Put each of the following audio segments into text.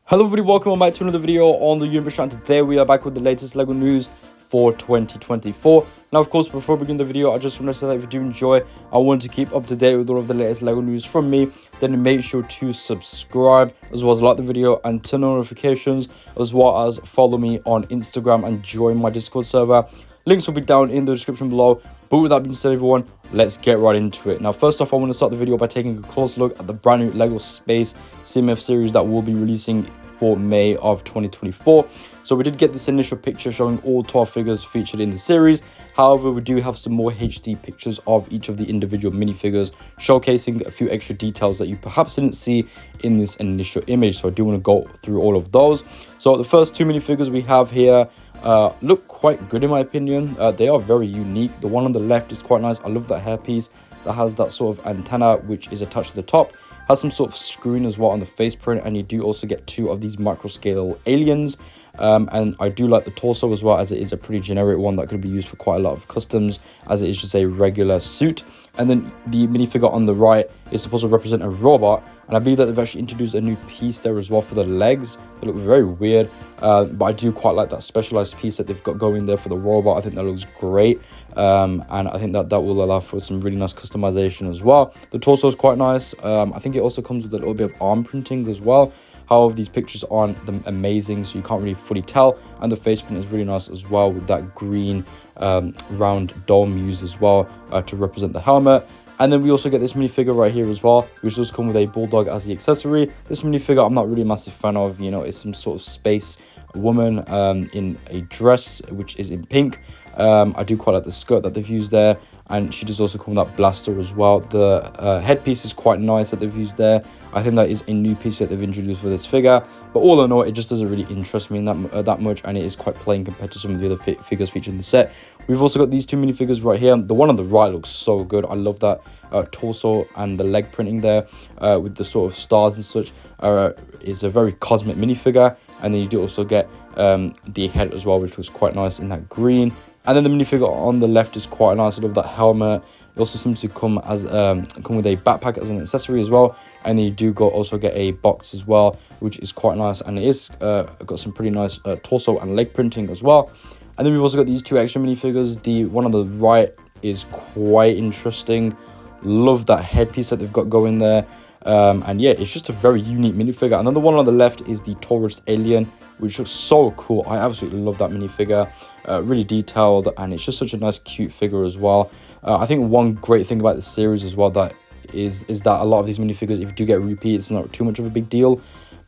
Hello everybody, welcome back to another video on the Universe Channel. Today we are back with the latest LEGO news for 2024. Now of course, before we begin the video, I just want to say that if you do enjoy, I want to keep up to date with all of the latest LEGO news from me, then make sure to subscribe, as well as like the video and turn on notifications, as well as follow me on Instagram and join my Discord server. Links will be down in the description below. But with that being said, everyone, let's get right into it. Now, first off, I want to start the video by taking a close look at the brand new LEGO Space CMF series that we'll be releasing for May of 2024. So we did get this initial picture showing all 12 figures featured in the series. However, we do have some more HD pictures of each of the individual minifigures, showcasing a few extra details that you perhaps didn't see in this initial image. So I do want to go through all of those. So the first two minifigures we have here look quite good in my opinion. They are very unique. The one on the left is quite nice. I love that hairpiece that has that sort of antenna which is attached to the top. Has some sort of screen as well on the face print, and you do also get two of these micro scale aliens. And I do like the torso as well, as it is a pretty generic one that could be used for quite a lot of customs, as it is just a regular suit. And then the minifigure on the right is supposed to represent a robot, and I believe that they've actually introduced a new piece there as well for the legs. They look very weird, but I do quite like that specialized piece that they've got going there for the robot. I think that looks great, and I think that will allow for some really nice customization as well. The torso is quite nice. I think it also comes with a little bit of arm printing as well. However, these pictures aren't amazing, so you can't really fully tell. And the face print is really nice as well, with that green round dome used as well to represent the helmet. And then we also get this minifigure right here as well, which does come with a bulldog as the accessory. This minifigure I'm not really a massive fan of. You know, it's some sort of space woman in a dress which is in pink. I do quite like the skirt that they've used there, and she does also come with that blaster as well. The headpiece is quite nice that they've used there. I think that is a new piece that they've introduced for this figure, but all in all, it just doesn't really interest me in that much, and it is quite plain compared to some of the other figures featured in the set. We've also got these two minifigures right here. The one on the right looks so good. I love that torso and the leg printing there with the sort of stars and such. It's a very cosmic minifigure, and then you do also get the head as well, which looks quite nice in that green. And then the minifigure on the left is quite nice. I love that helmet. It also seems to come as come with a backpack as an accessory as well. And then you do also get a box as well, which is quite nice. And it is got some pretty nice torso and leg printing as well. And then we've also got these two extra minifigures. The one on the right is quite interesting. Love that headpiece that they've got going there. And yeah, it's just a very unique minifigure. And then the one on the left is the Taurus alien, which looks so cool. I absolutely love that minifigure. Really detailed, and it's just such a nice cute figure as well. I think one great thing about the series as well that is that a lot of these minifigures, if you do get repeats, it's not too much of a big deal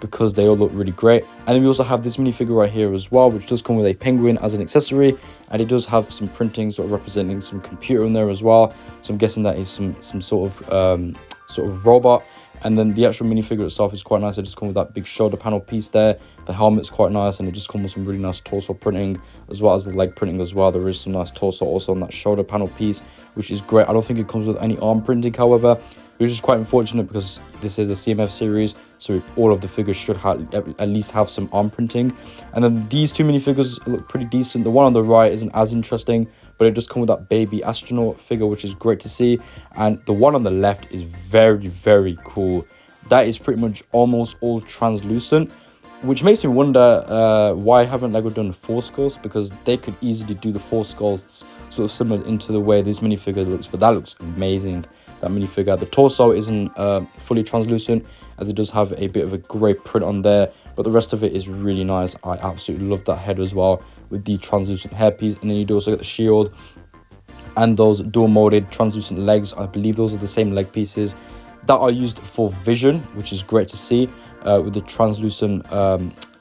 because they all look really great. And then we also have this minifigure right here as well, which does come with a penguin as an accessory, and it does have some printing sort of representing some computer in there as well. So I'm guessing that is some sort of robot. And then the actual minifigure itself is quite nice. It just comes with that big shoulder panel piece there. The helmet's quite nice, and it just comes with some really nice torso printing, as well as the leg printing as well. There is some nice torso also on that shoulder panel piece, which is great. I don't think it comes with any arm printing, however, which is quite unfortunate because this is a CMF series, so all of the figures should at least have some arm printing. And then these two minifigures look pretty decent. The one on the right isn't as interesting, but it does come with that baby astronaut figure, which is great to see. And the one on the left is very, very cool. That is pretty much almost all translucent, which makes me wonder why haven't LEGO done Force Ghosts, because they could easily do the Force Ghosts sort of similar into the way this minifigure looks. But that looks amazing, that minifigure. The torso isn't fully translucent, as it does have a bit of a grey print on there, but the rest of it is really nice. I absolutely love that head as well, with the translucent hairpiece. And then you do also get the shield and those dual molded translucent legs. I believe those are the same leg pieces that are used for vision, which is great to see, with the translucent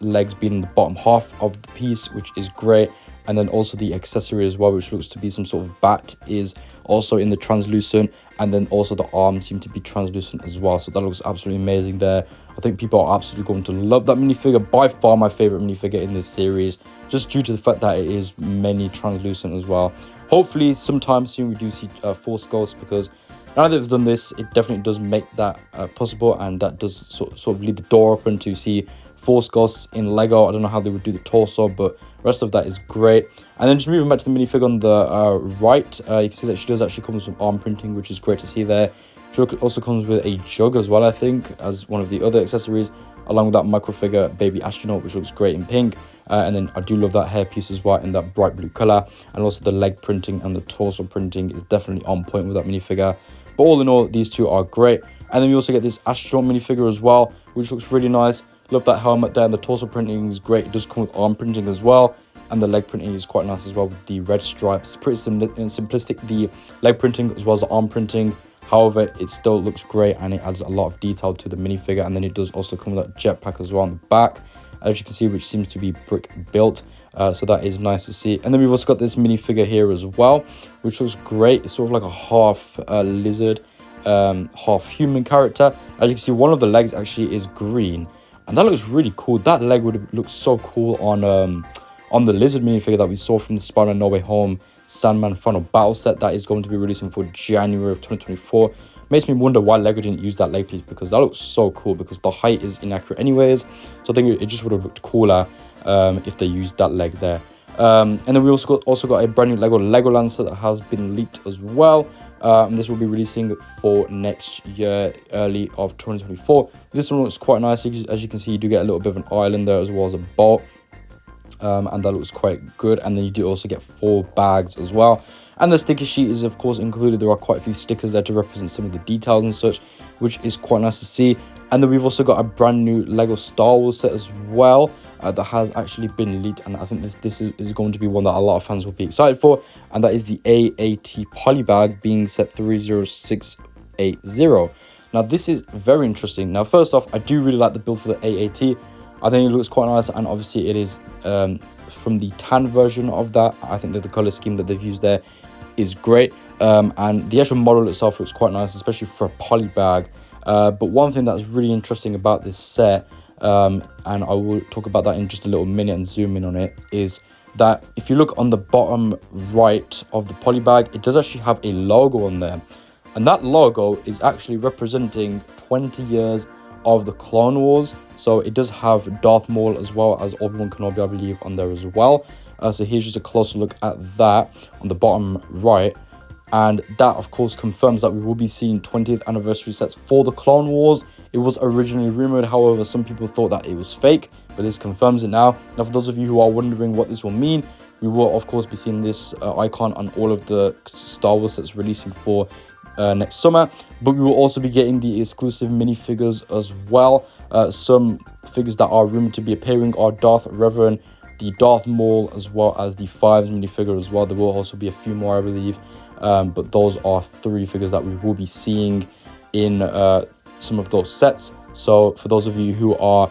legs being in the bottom half of the piece, which is great. And then also the accessory as well, which looks to be some sort of bat, is also in the translucent. And then also the arms seem to be translucent as well. So that looks absolutely amazing there. I think people are absolutely going to love that minifigure. By far my favorite minifigure in this series, just due to the fact that it is many translucent as well. Hopefully sometime soon we do see Force Ghosts, because now that they've done this, it definitely does make that possible, and that does sort of leave the door open to see Force Ghosts in LEGO. I don't know how they would do the torso, but the rest of that is great. And then just moving back to the minifigure on the right, you can see that she does actually come with some arm printing, which is great to see there. which also comes with a jug as well, I think, as one of the other accessories, along with that microfigure baby astronaut, which looks great in pink. And then I do love that hairpiece as well in that bright blue color, and also the leg printing and the torso printing is definitely on point with that minifigure. But all in all, these two are great. And then we also get this astronaut minifigure as well, which looks really nice. Love that helmet there, and the torso printing is great. It does come with arm printing as well, and the leg printing is quite nice as well with the red stripes. Pretty simplistic, the leg printing as well as the arm printing. However, it still looks great, and it adds a lot of detail to the minifigure. And then it does also come with that jetpack as well on the back, as you can see, which seems to be brick built. So that is nice to see. And then we've also got this minifigure here as well, which looks great. It's sort of like a half lizard, half human character. As you can see, one of the legs actually is green, and that looks really cool. That leg would look so cool on the lizard minifigure that we saw from the Spider-Man No Way Home Sandman Final Battle set that is going to be releasing for January of 2024. Makes me wonder why LEGO didn't use that leg piece, because that looks so cool, because the height is inaccurate anyways. So I think it just would have looked cooler if they used that leg there. And then we also got a brand new LEGOLAND set that has been leaked as well. And this will be releasing for next year, early of 2024. This one looks quite nice. As you can see, you do get a little bit of an island there as well as a boat. And that looks quite good. And then you do also get 4 bags as well. And the sticker sheet is of course included. There are quite a few stickers there to represent some of the details and such, which is quite nice to see. And then we've also got a brand new Lego Star Wars set as well that has actually been leaked, and I think this is going to be one that a lot of fans will be excited for, and that is the AAT Polybag being set 30680. Now this is very interesting. Now first off, I do really like the build for the AAT. I think it looks quite nice, and obviously it is from the tan version of that. I think that the color scheme that they've used there is great, and the actual model itself looks quite nice, especially for a Polybag. But one thing that's really interesting about this set, and I will talk about that in just a little minute and zoom in on it, is that if you look on the bottom right of the Polybag, it does actually have a logo on there, and that logo is actually representing 20 years of the Clone Wars. So it does have Darth Maul as well as Obi-Wan Kenobi, I believe, on there as well. So here's just a closer look at that on the bottom right. And that, of course, confirms that we will be seeing 20th anniversary sets for the Clone Wars. It was originally rumored, however, some people thought that it was fake, but this confirms it now. Now, for those of you who are wondering what this will mean, we will, of course, be seeing this icon on all of the Star Wars sets releasing for next summer, but we will also be getting the exclusive minifigures as well. Some figures that are rumored to be appearing are Darth Revan, the Darth Maul, as well as the Fives minifigure as well. There will also be a few more, I believe, but those are 3 figures that we will be seeing in some of those sets. So for those of you who are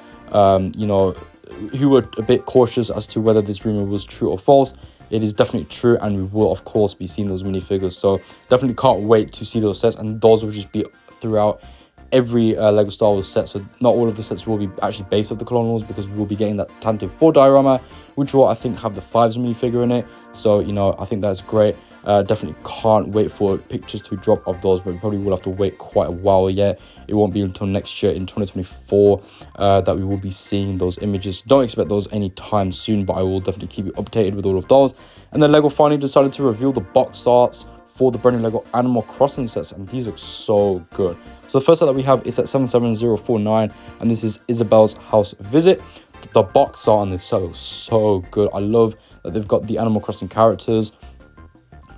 who were a bit cautious as to whether this rumor was true or false, it is definitely true, and we will of course be seeing those minifigures. So definitely can't wait to see those sets, and those will just be throughout every Lego Star Wars set. So not all of the sets will be actually based off the Clone Wars, because we will be getting that Tantive 4 diorama, which will, I think, have the Fives minifigure in it. So I think that's great. Definitely can't wait for pictures to drop of those, but we probably will have to wait quite a while yet. It won't be until next year in 2024 that we will be seeing those images. Don't expect those anytime soon, but I will definitely keep you updated with all of those. And then LEGO finally decided to reveal the box arts for the brand new LEGO Animal Crossing sets, and these look so good. So the first set that we have is at 77049, and this is Isabel's House Visit. The box art on this set looks so good. I love that they've got the Animal Crossing characters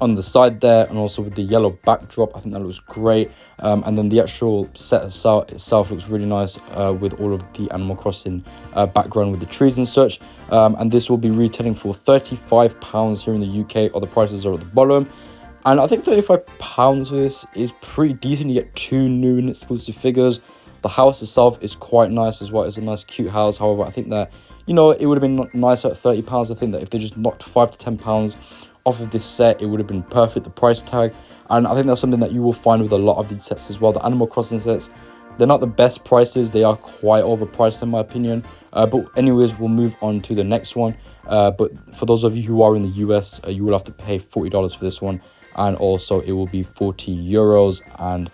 on the side there, and also with the yellow backdrop. I think that looks great. And then the actual set itself looks really nice with all of the Animal Crossing background with the trees and such. And this will be retailing for £35 here in the UK, or the prices are at the bottom. And I think £35 for this is pretty decent. You get 2 new and exclusive figures. The house itself is quite nice as well. It's a nice, cute house. However, I think that, it would have been nicer at £30. I think that if they just knocked £5 to £10 off of this set, it would have been perfect, the price tag. And I think that's something that you will find with a lot of these sets as well. The Animal Crossing sets, they're not the best prices. They are quite overpriced in my opinion. But anyways, we'll move on to the next one. But for those of you who are in the US, you will have to pay $40 for this one. And also it will be €40. And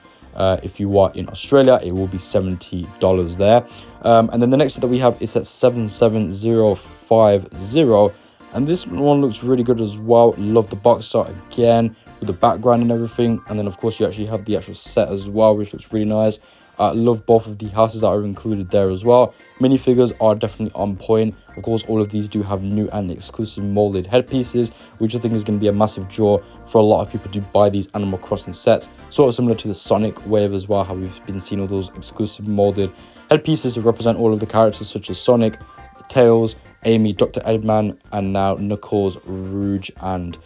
if you are in Australia, it will be $70 there. And then the next set that we have is at 77050. And this one looks really good as well. Love the box art again. with the background and everything. And then of course you actually have the actual set as well, which looks really nice. I love both of the houses that are included there as well. Minifigures are definitely on point. Of course, all of these do have new and exclusive molded headpieces, which I think is going to be a massive draw for a lot of people to buy these Animal Crossing sets. Sort of similar to the Sonic wave as well, how we've been seeing all those exclusive molded headpieces to represent all of the characters such as Sonic, Tails, Amy, Dr. Eggman, and now Knuckles, Rouge, and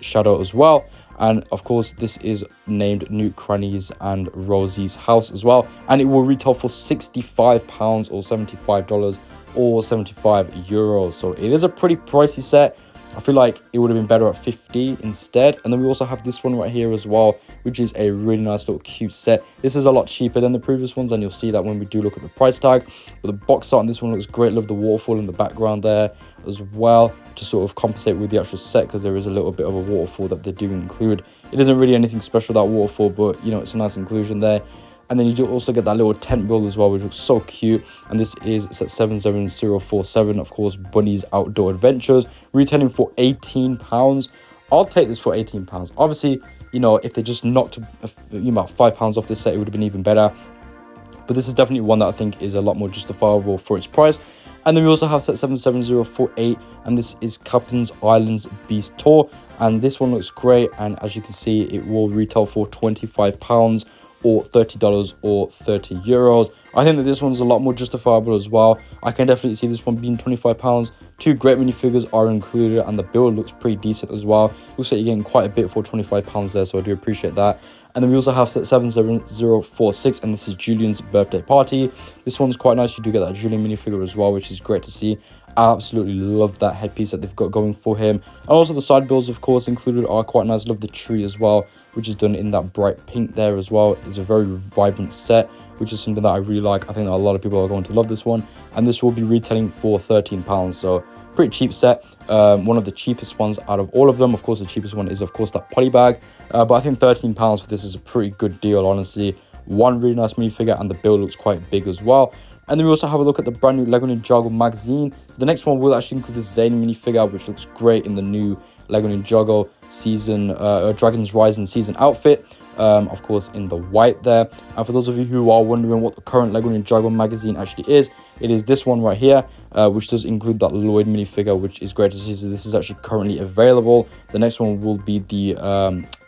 Shadow as well. And of course this is named Newt Cranny's and Rosie's house as well, and it will retail for £65 or $75 or €75. So it is a pretty pricey set. I feel like it would have been better at 50 instead. And then we also have this one right here as well, which is a really nice little cute set. This is a lot cheaper than the previous ones, and you'll see that when we do look at the price tag. But the box art on this one looks great. Love the waterfall in the background there as well, to sort of compensate with the actual set, because there is a little bit of a waterfall that they do include. It isn't really anything special, that waterfall, but you know, it's a nice inclusion there. And then you do also get that little tent build as well, which looks so cute. And this is set 77047, of course, Bunny's Outdoor Adventures, retailing for £18. I'll take this for £18. Obviously, you know, if they just knocked about £5 off this set, it would have been even better. But this is definitely one that I think is a lot more justifiable for its price. And then we also have set 77048, and this is Captain's Islands Beast Tour. And this one looks great, and as you can see, it will retail for £25 or $30 or €30. I think that this one's a lot more justifiable as well. I can definitely see this one being £25. Two great minifigures are included, and the build looks pretty decent as well. Looks like you're getting quite a bit for £25 there, so I do appreciate that. And then we also have set 77046, and this is Julian's birthday party. This one's quite nice. You do get that Julian minifigure as well, which is great to see. I absolutely love that headpiece that they've got going for him. And also the side builds, of course, included are quite nice. Love the tree as well, which is done in that bright pink there as well. It's a very vibrant set, which is something that I really like. I think that a lot of people are going to love this one. And this will be retailing for £13. So pretty cheap set. One of the cheapest ones out of all of them. Of course, the cheapest one is, of course, that Polybag. But I think £13 for this is a pretty good deal, honestly. One really nice minifigure, and the build looks quite big as well. And then we also have a look at the brand new LEGO Ninjago magazine. So the next one will actually include the Zane minifigure, which looks great in the new LEGO Ninjago season, Dragon's Rising season outfit. Of course, in the white there. And for those of you who are wondering what the current LEGO Ninjago magazine actually is, it is this one right here, which does include that Lloyd minifigure, which is great to see. So this is actually currently available. The next one will be the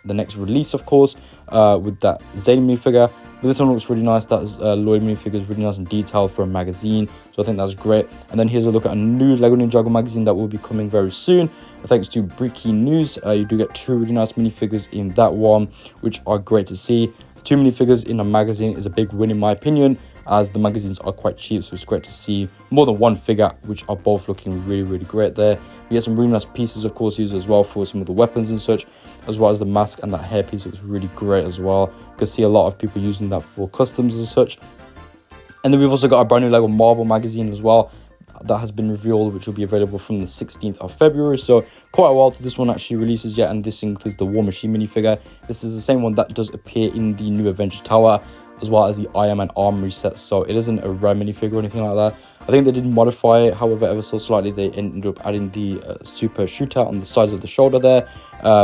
next release, of course, with that Zane minifigure. But this one looks really nice. That is Lloyd minifigure is really nice and detailed for a magazine, so I think that's great. And then here's a look at a new LEGO Ninjago magazine that will be coming very soon, thanks to Bricky News. You do get two really nice minifigures in that one, which are great to see. Two minifigures in a magazine is a big win in my opinion, as the magazines are quite cheap, so it's great to see more than one figure, which are both looking really, really great there. We get some really nice pieces, of course, used as well for some of the weapons and such, as well as the mask, and that hairpiece looks really great as well. You can see a lot of people using that for customs and such. And then we've also got a brand new LEGO Marvel magazine as well that has been revealed, which will be available from the 16th of February. So quite a while till this one actually releases yet, and this includes the War Machine minifigure. This is the same one that does appear in the new Avengers Tower, as well as the Iron Man Armory set. So it isn't a rare minifigure or anything like that. I think they did modify it, however, ever so slightly. They ended up adding the super shootout on the sides of the shoulder there,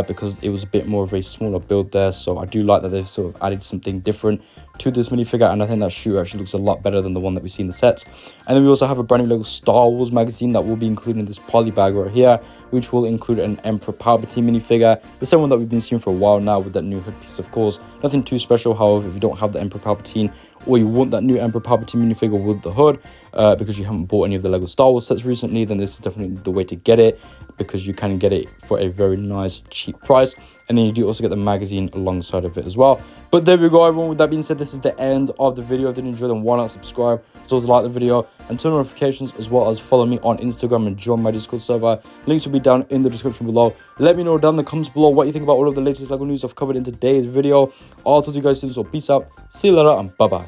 because it was a bit more of a smaller build there. So I do like that they've sort of added something different to this minifigure, and I think that shooter actually looks a lot better than the one that we see in the sets. And then we also have a brand new LEGO Star Wars magazine that will be included in this Polybag right here, which will include an Emperor Palpatine minifigure, the same one that we've been seeing for a while now with that new headpiece, of course. Nothing too special, however, if you don't have the Emperor Palpatine, or you want that new Emperor Palpatine minifigure with the hood, because you haven't bought any of the LEGO Star Wars sets recently, then this is definitely the way to get it, because you can get it for a very nice cheap price. And then you do also get the magazine alongside of it as well. But there we go, everyone. With that being said, this is the end of the video. If you did enjoy, then why not subscribe, so like the video, and turn on notifications, as well as follow me on Instagram and join my Discord server. Links will be down in the description below. Let me know down in the comments below what you think about all of the latest LEGO news I've covered in today's video. I'll talk to you guys soon, so peace out, see you later, and bye bye.